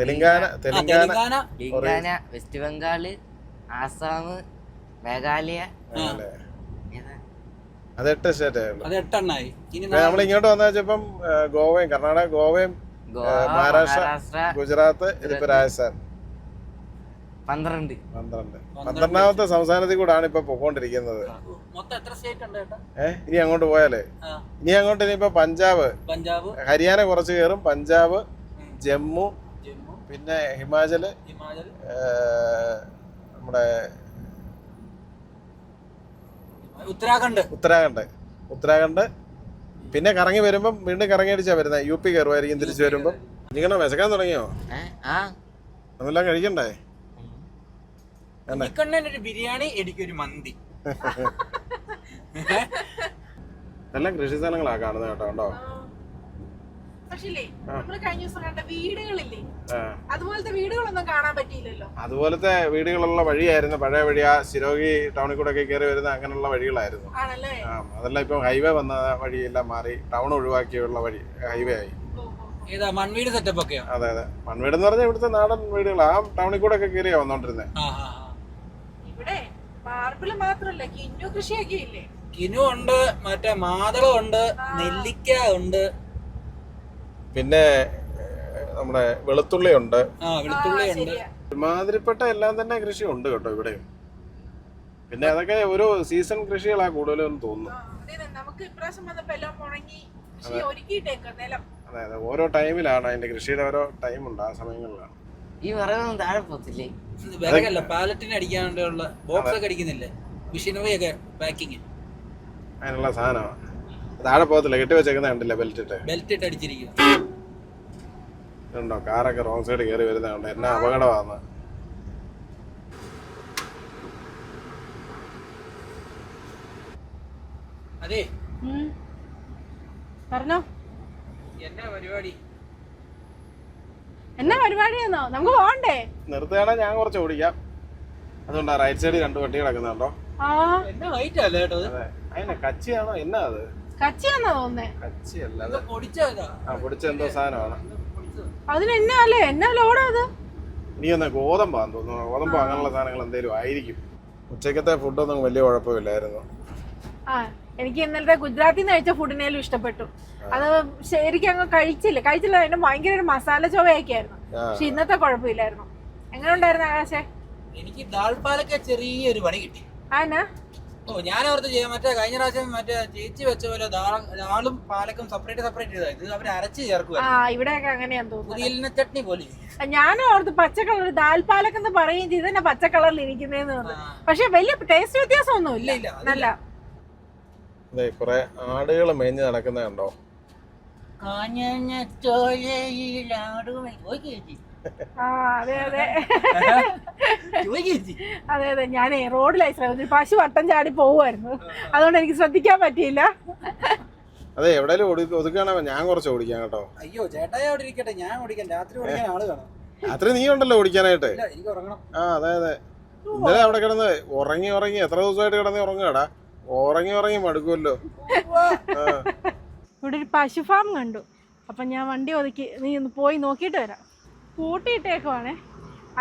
തെലങ്കാന, വെസ്റ്റ് ബംഗാള്, ആസാം, മേഘാലയ. അത് 8 സ്റ്റേറ്റ്. അത് 8 ഇനി നമ്മൾ ഇങ്ങോട്ട് വന്നു വെച്ചപ്പം ഗോവയും കർണാടക, ഗോവയും മഹാരാഷ്ട്ര, ഗുജറാത്ത്, ഇതിപ്പോ രാജസ്ഥാൻ. 12ാമത്തെ സംസ്ഥാനത്തിൽ കൂടാണ് ഇപ്പൊ പോയിക്കൊണ്ടിരിക്കുന്നത്. ഇനി അങ്ങോട്ട് പോയാലേ ഇനി അങ്ങോട്ട് ഇനിയിപ്പോ പഞ്ചാബ്, ഹരിയാന കുറച്ച് കയറും, പഞ്ചാബ്, ജമ്മു, പിന്നെ ഹിമാചല്, നമ്മുടെ ഉത്തരാഖണ്ഡ്. പിന്നെ കറങ്ങി വരുമ്പം വീണ്ടും കറങ്ങി അടിച്ചാ വരുന്നത്. യു പി കയറുമായിരിക്കും തിരിച്ചു വരുമ്പം. ഇങ്ങനെ വിശക്കാൻ തുടങ്ങിയോ? അതെല്ലാം കഴിക്കണ്ടേ? ഒരു ബിരിയാണി, എനിക്കൊരു മന്തി. എല്ലാം കൃഷി സ്ഥലങ്ങളാ കാണുന്നത് കേട്ടോ. കണ്ടോ? അതുപോലത്തെ വീടുകളുള്ള വഴിയായിരുന്നു പഴയ വഴി. ആ സിരോഗി ടൗണിൽ കൂടെ ഒക്കെ കയറി വരുന്ന അങ്ങനെയുള്ള വഴികളായിരുന്നു. അതെല്ലാം ഇപ്പൊ ഹൈവേ വന്ന വഴിയെല്ലാം മാറി ടൗൺ ഒഴിവാക്കിയുള്ള വഴി ഹൈവേ ആയി. മൺവീട് സെറ്റപ്പ് ഒക്കെ. അതെ അതെ, മൺവീട് എന്ന് പറഞ്ഞാൽ ഇവിടുത്തെ നാടൻ വീടുകൾ ആ ടൗണിൽ കൂടെ ഒക്കെ കയറിയാ വന്നോണ്ടിരുന്നത്. കിനു ഉണ്ട്, മറ്റേ മാതളം ഉണ്ട്, നെല്ലിക്ക ഉണ്ട്, പിന്നെ നമ്മുടെ വെളുത്തുള്ളി ഉണ്ട്. ഒരുമാതിരിപ്പെട്ട എല്ലാം തന്നെ കൃഷി ഉണ്ട് കേട്ടോ ഇവിടെയും. പിന്നെ അതൊക്കെ ഒരു സീസൺ കൃഷികളാ കൂടുതലും തോന്നുന്നു. അതെ അതെ, ഓരോ ടൈമിലാണ് അതിന്റെ കൃഷിയുടെ ഓരോ ടൈം ഉണ്ട്, ആ സമയങ്ങളിലാണ്. ഈ വിറകൊന്നും താഴെ പോത്തില്ലേ? വിറകല്ല, പാലറ്റിന് അടിക്കാനുള്ള ബോക്സ് ഒക്കെ അടിക്കുന്നില്ലേ, മിഷീനറിയൊക്കെ പാക്കിങ്, അതിനുള്ള സാധനമാണ്. താഴെ പോകത്തില്ല, കെട്ടി വെച്ചേക്കുന്ന കണ്ടില്ല, ബെൽറ്റ് ഇട്ട് അടിച്ചിരിക്കും. ഉണ്ടോ കാറൊക്കെ റോങ് സൈഡ് കയറി വരുന്നുണ്ട്. എന്നാ അപകടമാണ്. അതെ, പറഞ്ഞോ, എന്നാ പരിപാടി? എന്നാ പരിപാടിയാന്നോ? നമുക്ക് പോകണ്ടേ? നിർത്തുകയാണെ ഞാൻ കുറച്ച് ഓടിക്കാം. അതുകൊണ്ടാ റൈറ്റ് സൈഡ് 2 വണ്ടി കിടക്കുന്നുണ്ടോ? എന്നാ വൈറ്റ് അല്ലേ കേട്ടോ? അതിനെ കച്ചിയാണോ എന്നാ? അത് കച്ചിയാന്നോ തോന്നേ? കച്ചിയല്ല, പൊടിച്ച എന്തോ സാധനമാണ്. അതിനെന്നാ എന്നാ ലോഡാ അത്? ഇനി ഒന്ന് ഗോതമ്പാന്ന് തോന്നുന്നു. ഗോതമ്പോ അങ്ങനെയുള്ള സാധനങ്ങൾ എന്തേലും ആയിരിക്കും. ഉച്ചക്കത്തെ ഫുഡൊന്നും വലിയ കുഴപ്പമില്ലായിരുന്നു. എനിക്ക് ഇന്നലത്തെ ഗുജറാത്തിൽ നിന്ന് കഴിച്ച ഫുഡിനേലും ഇഷ്ടപ്പെട്ടു. അത് ശരിക്കും അങ്ങ് കഴിച്ചില്ല. അതിന്റെ ഭയങ്കര ഒരു മസാല ചൊവയൊക്കെ ആയിരുന്നു. പക്ഷെ ഇന്നത്തെ കുഴപ്പമില്ലായിരുന്നു. എങ്ങനെ ഉണ്ടായിരുന്നു ആകാശേ? എനിക്ക് ദാൽ പാലൊക്കെ ചെറിയൊരു പണി കിട്ടി. ഞാൻ ഓർത്ത് ചെയ്യാം, മറ്റേ കഴിഞ്ഞ പ്രാവശ്യം മറ്റേ ചേച്ചി വെച്ച പോലെ ദാളും പാലക്കും സെപ്പറേറ്റ് ചെയ്താൽ ഇത് അവർ അരച്ച് ചേർക്കുക. ഇവിടെയൊക്കെ അങ്ങനെയാന്ന് തോന്നുന്നു, പുതിയ ചട്നി പോലെ. ഞാനും ഓർത്ത് പച്ച കളർ ദാൽ പാലക്കെന്ന് പറയുകയും ചെയ്ത് തന്നെ പച്ച കളറിൽ ഇരിക്കുന്നതെന്ന് പറഞ്ഞു. പക്ഷെ വലിയ ടേസ്റ്റ് വ്യത്യാസം ഒന്നും ഇല്ല. നല്ല കുറെ ആടുകൾ മേഞ്ഞ് നടക്കുന്ന കണ്ടോ? ആ അതെ അതെ അതെ അതെ ഞാനേ റോഡിലായി ശ്രമിച്ചു. പശു വട്ടം ചാടി പോവുമായിരുന്നു, അതുകൊണ്ട് എനിക്ക് ശ്രദ്ധിക്കാൻ പറ്റിയില്ല. അതെ എവിടെയും ഒതുക്കുകയാണോ ഞാൻ കുറച്ച് ഓടിക്കാം കേട്ടോ. അയ്യോ ചേട്ടായി അവിടെ ഇരിക്കട്ടെ, ഞാൻ ഓടിക്കാം. രാത്രി ഓടിക്കാൻ ആള് കാണാം. രാത്രി നീ ഉണ്ടല്ലോ ഓടിക്കാനായിട്ട്. എനിക്ക് ഉറങ്ങണം. ആ അതെ അതെ. ഇന്നലെ അവിടെ കിടന്ന് ഉറങ്ങി എത്ര ദിവസമായിട്ട് കിടന്ന് ഉറങ്ങാടാ. ഉറങ്ങി മടുക്കുമല്ലോ. ഇവിടെ ഒരു പശു ഫാം കണ്ടു. അപ്പം ഞാൻ വണ്ടി ഒതുക്കി നീ ഒന്ന് പോയി നോക്കിയിട്ട് വരാം. കൂട്ടിയിട്ടേക്കുവാണേ,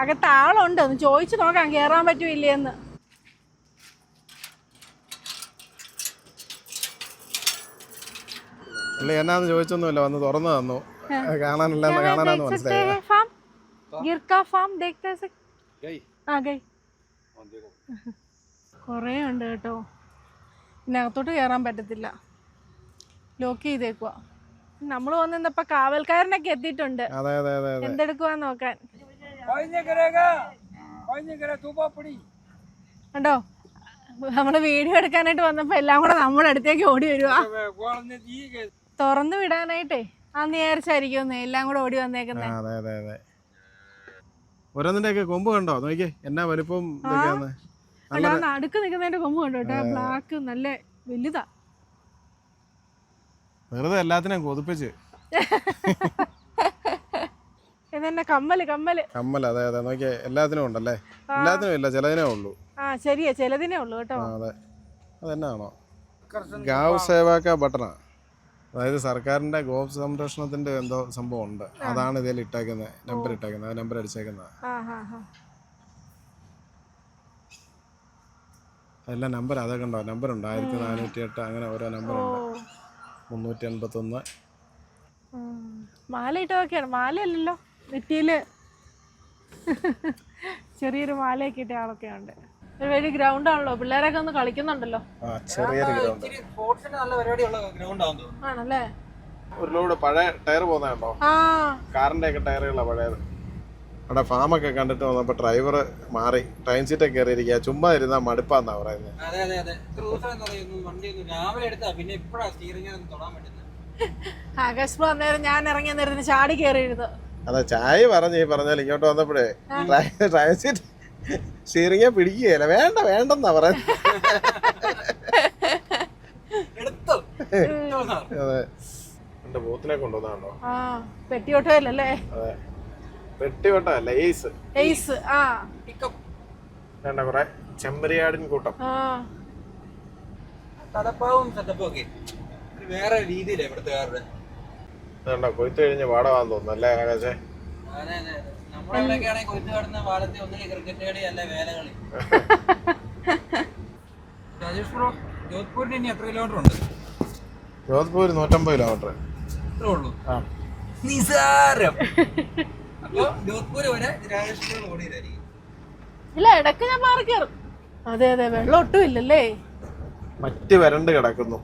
അകത്ത് ആളുണ്ട്, ഒന്ന് ചോദിച്ചു നോക്കാം കയറാൻ പറ്റൂല്ലേന്ന്. അല്ല എന്നാന്ന് ചോദിച്ചൊന്നുമില്ല, വന്ന് തുറന്നു തന്നു. കാണാനാന്ന് മനസ്സിലായി. കുറേ ഉണ്ട് കേട്ടോ, ഇതിനകത്തോട്ട് കയറാൻ പറ്റത്തില്ല, ലോക്ക് ചെയ്തേക്കുവാ. നമ്മൾ വന്നിപ്പോ കാവൽക്കാരനൊക്കെ എത്തിയിട്ടുണ്ട്, എന്തെടുക്കുവാന്ന് നോക്കാൻ. കണ്ടോ, നമ്മള് വീഡിയോ എടുക്കാനായിട്ട് വന്നപ്പോ എല്ലാം കൂടെ നമ്മുടെ അടുത്തേക്ക് ഓടി വരുവാ. തുറന്നു വിടാനായിട്ടേ അന്ന് വിചാരിച്ചായിരിക്കും എല്ലാം കൂടെ ഓടി വന്നേക്കുന്നേ. ഓരോന്നിന്റെയൊക്കെ കൊമ്പ് കണ്ടോ, നോക്കിയേ എന്നാ വലിപ്പം. അടുക്ക് നിൽക്കുന്നതിന്റെ കൊമ്പ് കണ്ടോ കേട്ടോ, ബ്ലാക്ക് നല്ല വലുതാ. വെറുതെ എല്ലാത്തിനും കൊതിപ്പിച്ച്. ഇതെന്നെ കമ്മല്. അതെ അതെ നോക്കിയേ, എല്ലാത്തിനും ഉണ്ടല്ലേ. എല്ലാത്തിനും ഇല്ല, ചിലതിനേ ഉള്ളൂ. ആ ശരിയാ, ചിലതിനേ ഉള്ളൂ കേട്ടോ. അതെ അതെന്നാണോ ഗാവ് സേവാക്ക ബട്ടണാ, അതായത് സർക്കാരിന്റെ ഗോ സംരക്ഷണത്തിന്റെ എന്തോ സംഭവം ഉണ്ട്, അതാണ് ഇതിൽ ഇട്ടേക്കുന്നത്. നമ്പർ ഇട്ടേക്കുന്നത്, നമ്പർ അടിച്ചേക്കുന്നത്. അതെല്ലാം നമ്പർ, അതൊക്കെ ഉണ്ടോ, നമ്പറുണ്ട് 1408 അങ്ങനെ ഓരോ നമ്പറുണ്ട്. 381. മാല ഇട്ടതൊക്കെയാണ്, മാലയല്ലല്ലോ നെറ്റിയില് ചെറിയൊരു മാലയൊക്കെ ഇട്ട ആളൊക്കെ ഉണ്ട്. ഒരു വലിയ ഗ്രൗണ്ട് ആണല്ലോ, പിള്ളേരൊക്കെ ഒന്ന് കളിക്കുന്നുണ്ടല്ലോ. ആണല്ലേ. ഒരു ലോഡ് പഴയ ടയർ പോകുന്നുണ്ടോ, കാറിന്റെ ഒക്കെ ടയറുകളാ പഴയത്. അവിടെ ഫാമൊക്കെ കണ്ടിട്ട് വന്നപ്പോ ഡ്രൈവർ മാറി ട്രെയിൻ സീറ്റൊക്കെ കയറിയിരിക്കുക, ചുമ്മാ ഇരുന്നാ മടുപ്പാന്നാ പറയുന്നത്. ആകാശ് അന്നേരം ഞാൻ ഇറങ്ങിയ നേരത്തിന് ചാടി കയറിയിരുന്നു. അതെ ചായ പറഞ്ഞാൽ ഇങ്ങോട്ട് വന്നപ്പോഴേ ട്രെയിൻ സീറ്റ് സ്റ്റിയറിംഗ് പിടിക്കുകയല്ല, വേണ്ടെന്നാ പറയുന്നത്. അതെ എന്റെ ബോത്തിനെ കൊണ്ടുവന്നാണോ. പെട്ടിയോട്ടല്ലേ. അതെ പെട്ടിവട്ടല്ല, എയ്സ്. വേണ്ട കുറെ ചെമ്പരിയാടിൻ കൂട്ടം. വേറെ രീതിയിലെ ഇവിടുത്തെ കൊയ്ത്ത് കഴിഞ്ഞ് പാടമാന്ന് തോന്നുന്നു അല്ലേ ആകാശേ. രാജേഷ് ബ്രോ, ജോധ്പൂരിന് ഇനി എത്ര കിലോമീറ്റർ ഉണ്ട്? ജോധ്പൂർ 150 കിലോമീറ്റർ. അത്രേ ഉള്ളൂ, നിസാരം. അപ്പൊ ജോധ്പൂർ വരെ രാജേഷ് ബ്രോ ഓടിയതായിരിക്കും. ഇല്ല, ഇടയ്ക്ക് ഞാൻ മാറി കയറും. അതെ അതെ, വെള്ളം ഒട്ടും ഇല്ലല്ലേ, മറ്റ് വരണ്ട് കിടക്കുന്നു.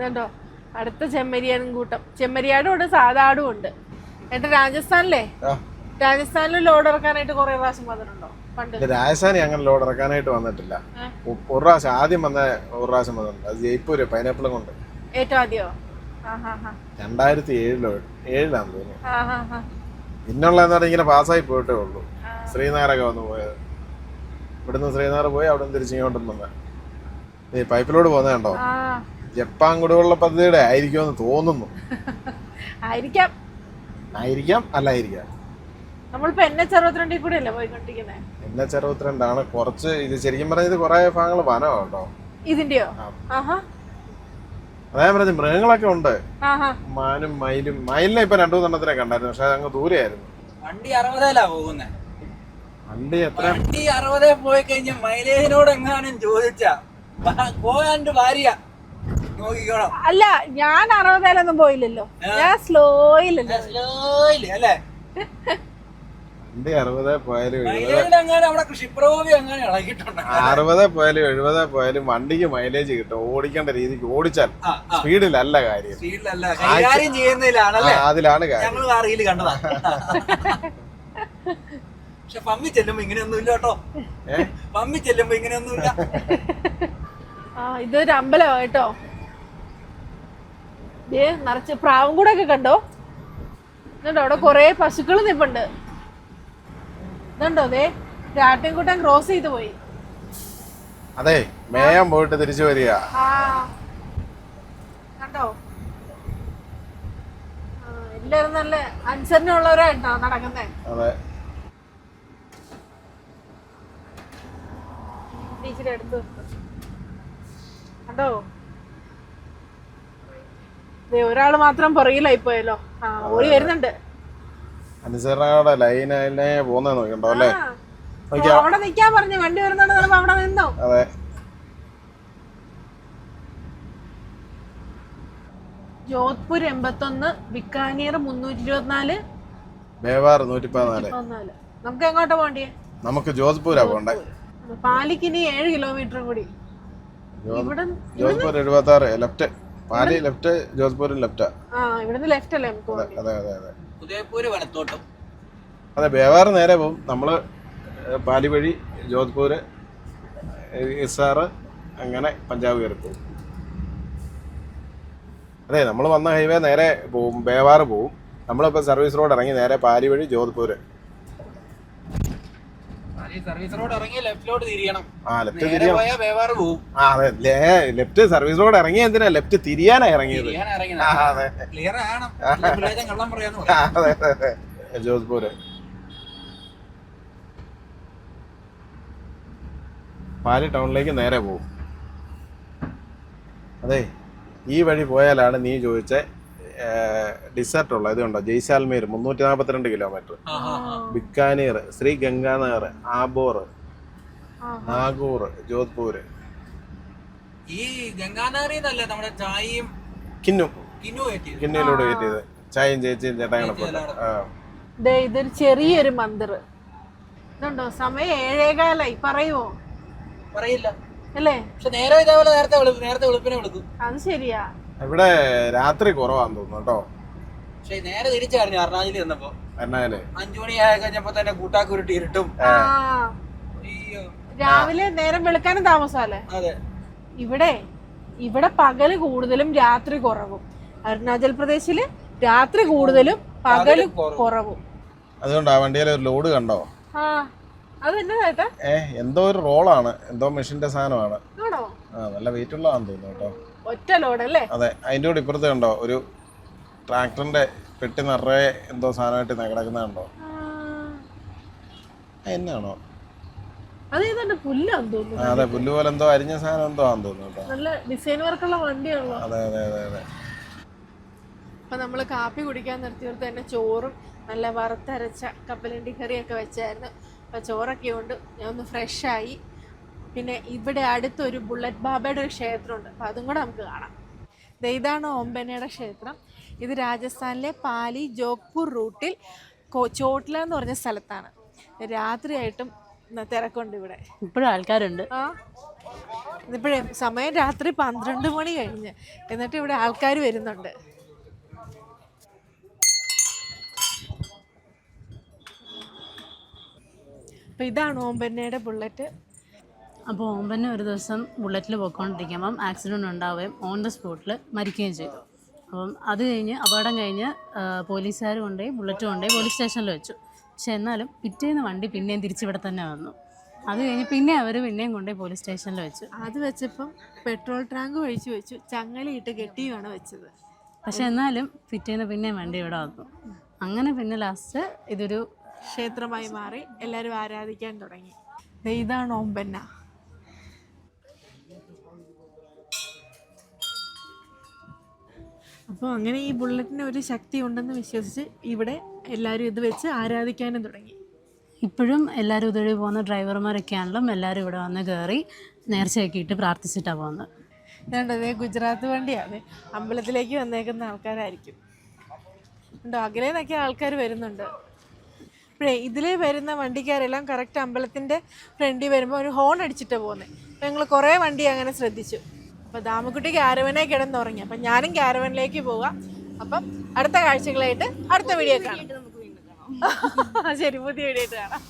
വേണ്ടോ അടുത്ത ചെമ്മരിയാടും കൂട്ടം. ചെമ്മരിയാടും ഉണ്ട്, സാധാടും ഉണ്ട്. എന്നിട്ട് രാജസ്ഥാനിൽ ലോഡ് ഇറക്കാനായിട്ട് കുറെ പ്രാവശ്യം വന്നിട്ടുണ്ടോ പണ്ട്? രാജസ്ഥാനി അങ്ങനെ ലോഡ് ഇറക്കാനായിട്ട് വന്നിട്ടില്ല. ഒരു പ്രാവശ്യം ആദ്യം ഒരു പ്രാവശ്യം വന്നിട്ടുണ്ട്, അത് ജയ്പൂര് പൈനാപ്പിളും കൊണ്ട്. ഏറ്റവും ആദ്യമോ? 2007 തോന്നുന്നു. പിന്നുള്ളതെന്ന് പറഞ്ഞാൽ ഇങ്ങനെ പാസ്സായി പോയിട്ടേ ഉള്ളൂ. ശ്രീനഗറൊക്കെ വന്ന് പോയത്, ഇവിടുന്ന് ശ്രീനഗർ പോയി അവിടെ നിന്ന് തിരിച്ചിങ്ങോട്ടും വന്ന ഈ പൈപ്പിലോട് പോകുന്നത് കണ്ടോ. ജപ്പാൻ കുടിവെള്ള പദ്ധതിയുടെ ആയിരിക്കുമെന്ന് തോന്നുന്നു. ആയിരിക്കാം അല്ലായിരിക്കാം. നമ്മളിപ്പോ NH62 കൂടെയല്ലേ പോയിക്കൊണ്ടിരിക്കുന്നത്. NH62 കുറച്ച്. ഇത് ശരിക്കും പറഞ്ഞത് കുറെ ഭാഗങ്ങൾ വനമാണ് കേട്ടോ. ഇതിന്റെയോ? അതേ പറഞ്ഞ മൃഗങ്ങളൊക്കെ ഉണ്ട്, മാനും മയിലിനെ ഇപ്പൊ 2-3 കണ്ടായിരുന്നു, പക്ഷെ അങ്ങ് ദൂരെയായിരുന്നു. വണ്ടി 60 പോകുന്നേ. വണ്ടി എത്ര? വണ്ടി 60 പോയി കഴിഞ്ഞ മൈലേജിനോട് എങ്ങാനും ചോദിച്ചാ പോകാണ്ട് ഭാര്യ നോക്കിക്കോണം. അല്ല, ഞാൻ 60 പോയില്ലല്ലോ, ഞാൻ സ്ലോയിലല്ലേ. അല്ലേ, വണ്ടി 60 പോയാലും 60 പോയാലും 70 പോയാലും വണ്ടിക്ക് മൈലേജ് കിട്ടും. ഓടിക്കേണ്ട രീതിക്ക് ഓടിച്ചാൽ സ്പീഡിലല്ല കാര്യം, അതിലാണ് കാര്യം. പക്ഷെ പമ്മി ചെല്ലുമ്പോ ഇങ്ങനെയൊന്നും ഇല്ല കേട്ടോ. പമ്മി ചെല്ലുമ്പോ ഇങ്ങനെയൊന്നുമില്ല. ഇതൊരു അമ്പലമാ കേട്ടോ. നിറച്ച് പ്രാവും കൂടെ ഒക്കെ കണ്ടോ. അവിടെ കൊറേ പശുക്കൾ നിപ്പുണ്ട്. ഇതുണ്ടോ അതെ ആട്ടിൻകൂട്ടം ക്രോസ് ചെയ്ത് പോയി. അതെ മേയം പോയിട്ട് തിരിച്ചു വരിക. കണ്ടോ എല്ലാരും നല്ല അനുസരണമുള്ളവരായിട്ടാ നടക്കുന്നേ. അതെ ടീച്ചറെ അടുത്ത് കണ്ടോ ഒരാള് മാത്രം പുറകിലായി പോയല്ലോ. ഓടി വരുന്നുണ്ട്. അനുസരണയുടെ ലൈനെ പോകുന്ന നോക്കണ്ടോ അല്ലേ? അവിടെ നിക്കാൻ പറഞ്ഞു വണ്ടി വരുന്നുണ്ട് അവിടെ നിന്നോ. അതെ ജോധ്പൂർ 81, ബിക്കാനീർ 324, മേവാർ 114. നമുക്ക് എങ്ങോട്ടാ പോണ്ടിയേ? നമുക്ക് ജോധ്പൂരാ പോണ്ടേ. പാലിക്കിനി 7 കിലോമീറ്റർ കൂടി. ജോധ്പൂർ 76 ലെഫ്റ്റ്. പാലി ലെഫ്റ്റ്, ജോധ്പൂരും ലെഫ്റ്റാ. ഇവിടുന്ന് ലെഫ്റ്റ് അല്ലേ നമുക്ക്? അതെ അതെ അതെ. ഉദയപൂര് വലത്തോട്ടും. അതെ മേവാർ നേരെ പോകും. നമ്മള് പാലി വഴി ജോധ്പൂര്, ഹിസാർ, അങ്ങനെ പഞ്ചാബ് കയറി പോകും. അതെ നമ്മൾ വന്ന ഹൈവേ നേരെ പോവും, മേവാർ പോവും. നമ്മളിപ്പോൾ സർവീസ് റോഡ് ഇറങ്ങി നേരെ പാലി വഴി ജോധ്പൂര്. സർവീസ് റോഡ് ഇറങ്ങി ലെഫ്റ്റിലോട്ട് തിരിയണം. ലെഫ്റ്റ് തിരിയണം. മേവാർ പോവും. അതെ ലെഫ്റ്റ് സർവീസ് റോഡ് ഇറങ്ങി എന്തിനാ ലെഫ്റ്റ് തിരിയാനാ ഇറങ്ങിയത്. ക്ലിയർ ആണ്. കള്ളം പറയാന്ന് അതെ അതെ. ജോധ്പൂര് പാലി ടൗണിലേക്ക് നേരെ പോവും. അതെ ഈ വഴി പോയാലാണ് നീ ചോദിച്ച ഡിസർട്ട് ഉള്ള ഇതുണ്ടോ ജയ്സാൽമീർ 342 കിലോമീറ്റർ, ബിക്കാനീർ, ശ്രീ ഗംഗാനഗർ, ആബോർ, നാഗൂർ, ജോധ്പൂര്. ഈ ഗംഗാനഗറിന്നല്ലേ നമ്മുടെ ചായയും കിന്നൂലോട് കയറ്റിയത്. ചായയും ചേച്ചിയും ചേട്ടാ. ഇതൊരു ചെറിയൊരു മന്ദിർ ഇതുണ്ടോ. സമയം 7:15 പറയുമോ? പറയില്ല അല്ലേ? പക്ഷെ നേരെ ഇതേപോലെ നേരത്തെ വെളുപ്പിനെ വിളിക്കും. അത് ശരിയാ. ഇവിടെ രാത്രി കുറവാന്ന് തോന്നുന്നു കേട്ടോ. പക്ഷെ നേരെ തിരിച്ചായിരുന്നു അരുണാചലിൽ ചെന്നപ്പോ. 5 മണിയായി കഴിഞ്ഞപ്പോ തന്നെ കൂട്ടാക്കുരുട്ടി ഇരുട്ടും. രാവിലെ നേരം വെളുക്കാനും താമസമല്ലേ? അതെ. ഇവിടെ പകല് കൂടുതലും രാത്രി കുറവും. അരുണാചൽ പ്രദേശില് രാത്രി കൂടുതലും പകല് കുറവും. അതുകൊണ്ട് ആ വണ്ടിയിലെ ഒരു ലോഡ് കണ്ടോ? എന്തോ ഒരു റോളാണ്, എന്തോ മെഷീന്റെ സാധനമാണ്. നല്ല വെയിറ്റ് ഉള്ളതാണെന്ന് തോന്നുന്നു കേട്ടോ. ഒറ്റ ലോഡല്ലേ? അതെ. അതിന്റെ കൂടെ ഇപ്പുറത്ത് കണ്ടോ ഒരു ട്രാക്ടറിന്റെ പെട്ടി നിറയെ എന്തോ സാധനമായിട്ട് കിടക്കുന്ന കണ്ടോ? എന്നാണോ? അതെ പുല്ല് പോലെ എന്തോ അരിഞ്ഞ സാധനം എന്തോ ആണെന്ന് തോന്നുന്നു കേട്ടോ. നല്ല ഡിസൈൻ വർക്കുള്ള വണ്ടിയാണല്ലോ. അതെ അതെ അതെ അതെ. അപ്പൊ നമ്മള് കാപ്പി കുടിക്കാൻ നിർത്തിയോർത്ത് തന്നെ ചോറും നല്ല വറുത്തരച്ച കപ്പലണ്ടി കറിയൊക്കെ വെച്ചായിരുന്നു. അപ്പോൾ ചോറൊക്കെ ഉണ്ട്. ഞാൻ ഒന്ന് ഫ്രഷായി. പിന്നെ ഇവിടെ അടുത്തൊരു ബുള്ളറ്റ് ബാബയുടെ ഒരു ക്ഷേത്രമുണ്ട്. അപ്പോൾ അതും കൂടെ നമുക്ക് കാണാം. ഇതാണ് ഓംബനയുടെ ക്ഷേത്രം. ഇത് രാജസ്ഥാനിലെ പാലി ജോധ്പൂർ റൂട്ടിൽ ചോട്ട്ല എന്ന് പറഞ്ഞ സ്ഥലത്താണ്. രാത്രിയായിട്ടും തിരക്കുണ്ട് ഇവിടെ. ഇപ്പോഴും ആൾക്കാരുണ്ട്. ഇതിപ്പോഴേ സമയം രാത്രി 12 മണി കഴിഞ്ഞ്, എന്നിട്ട് ഇവിടെ ആൾക്കാർ വരുന്നുണ്ട്. അപ്പോൾ ഇതാണ് ഓംബന്നയുടെ ബുള്ളറ്റ്. അപ്പോൾ ഓംബന്ന ഒരു ദിവസം ബുള്ളറ്റിൽ പോയിക്കൊണ്ടിരിക്കുമ്പം ആക്സിഡൻറ്റ് ഉണ്ടാവുകയും ഓൺ ദ സ്പോട്ടിൽ മരിക്കുകയും ചെയ്തു. അപ്പം അത് കഴിഞ്ഞ് അപകടം കഴിഞ്ഞ് പോലീസുകാർ കൊണ്ടുപോയി ബുള്ളറ്റ് കൊണ്ടുപോയി പോലീസ് സ്റ്റേഷനിൽ വെച്ചു. പക്ഷെ എന്നാലും പിറ്റേന്ന് വണ്ടി പിന്നെയും തിരിച്ചിവിടെ തന്നെ വന്നു. അത് കഴിഞ്ഞ് പിന്നെ അവർ പിന്നെയും കൊണ്ടുപോയി പോലീസ് സ്റ്റേഷനിൽ വെച്ചു. അത് വെച്ചപ്പം പെട്രോൾ ടാങ്ക് ഒഴിച്ച് വെച്ചു, ചങ്ങലയിട്ട് കെട്ടിയുമാണ് വെച്ചത്. പക്ഷെ എന്നാലും പിറ്റേന്ന് പിന്നെയും വണ്ടി ഇവിടെ വന്നു. അങ്ങനെ പിന്നെ ലാസ്റ്റ് ഇതൊരു ക്ഷേത്രമായി മാറി, എല്ലാവരും ആരാധിക്കാൻ തുടങ്ങി. ഇതാണ് ഓംബന്ന. അപ്പോൾ അങ്ങനെ ഈ ബുള്ളറ്റിന് ഒരു ശക്തി ഉണ്ടെന്ന് വിശ്വസിച്ച് ഇവിടെ എല്ലാവരും ഇത് വെച്ച് ആരാധിക്കാനും തുടങ്ങി. ഇപ്പോഴും എല്ലാവരും ഇതുവഴി പോകുന്ന ഡ്രൈവർമാരൊക്കെയാണല്ലോ എല്ലാവരും ഇവിടെ വന്ന് കയറി നേർച്ചയൊക്കെ ഇട്ട് പ്രാർത്ഥിച്ചിട്ടാണ് പോകുന്നത്. ഇതുണ്ടതേ ഗുജറാത്ത് വണ്ടിയാണ്. അമ്പലത്തിലേക്ക് വന്നേക്കുന്ന ആൾക്കാരായിരിക്കും. ഉണ്ടോ അകലെ നിന്നൊക്കെ ആൾക്കാർ വരുന്നുണ്ട്. അപ്പോഴേ ഇതിലേ വരുന്ന വണ്ടിക്കാരെല്ലാം കറക്റ്റ് അമ്പലത്തിൻ്റെ ഫ്രണ്ടിൽ വരുമ്പോൾ ഒരു ഹോൺ അടിച്ചിട്ടാണ് പോകുന്നത്. അപ്പോൾ ഞങ്ങൾ കുറേ വണ്ടി അങ്ങനെ ശ്രദ്ധിച്ചു. അപ്പോൾ ദാമക്കുട്ടി ക്യാരവനെ കിടന്നുറങ്ങി. അപ്പം ഞാനും ക്യാരവനിലേക്ക് പോവാം. അപ്പം അടുത്ത കാഴ്ചകളായിട്ട് അടുത്ത വീഡിയോ കാണാം. ശരി, പുതിയ വീഡിയോ ആയിട്ട് കാണാം.